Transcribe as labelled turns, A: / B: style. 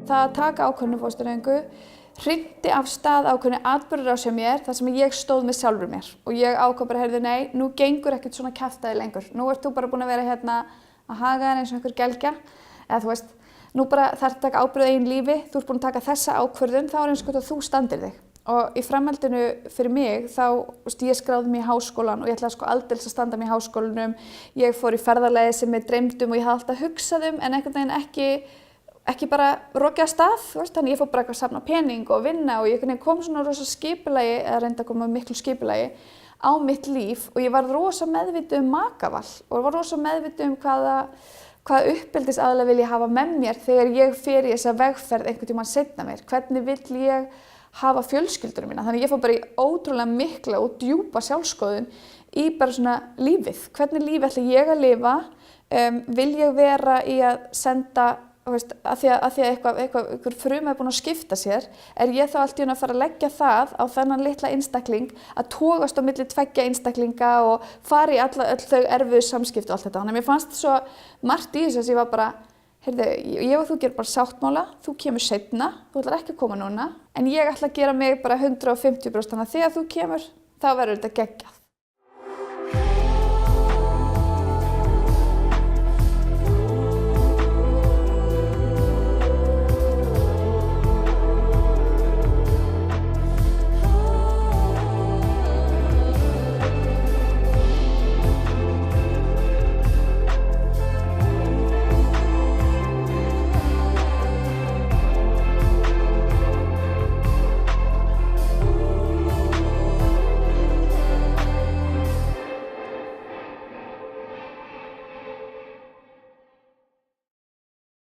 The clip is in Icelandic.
A: það að taka ákvörðun um fóstureyðingu hrinti af stað ákveðinni atburðarás hjá mér þar sem ég stóð með sjálfur mér og ég ákvað bara, heyrðu, nei, nú gengur ekkert svona kjaftæði lengur. Nú ert þú bara búin að vera hérna að haga þér eins og einhver gelgja, eða þú veist, nú bara þarf að taka ábyrgð á eigin lífi, þú ert búin að taka þessa ákvörðun, þá er eins og að þú standir þig. Og í framhaldinu fyrir mig þá, ég skráði mig í háskólann og ég ætlaði sko aldeilis að standa mig í háskólanum. Ég fór í ferðalagi sem ég dreymdi og ég hafði alltaf hugsað en einhvern veginn ekki bara rokið af stað, þannig ég fór bara að safna pening og vinna og ég kom svona rosa skipulagi, eða reyndi að koma miklu skipulagi á mitt líf og ég var rosa meðvituð um makavall og var rosa meðvituð um hvaða uppeldisaðila vil ég hafa með mér þegar ég fer í þessa vegferð einhvern tímann seinna mér. Hvernig vill ég hafa fjölskylduna mína? Þannig ég fór bara í ótrúlega mikla og djúpa sjálfskoðun í bara svona lífið. Hvernig lífi ætla ég að lifa? Vil ég vera í að senda, að því að einhver frum er búin að skipta sér, er ég þá allt í einu að fara að leggja það á þennan litla einstakling að togast á milli tveggja einstaklinga og fara í öll þau erfiðu samskipti og allt þetta. Þannig að mér fannst svo margt í þessu að ég var bara, heyrðu, ég og þú gerum bara sáttmála, þú kemur seinna, þú ætlar ekki að koma núna, en ég ætla að gera mig bara 150%, þannig að þegar þú kemur, þá verður þetta geggjað.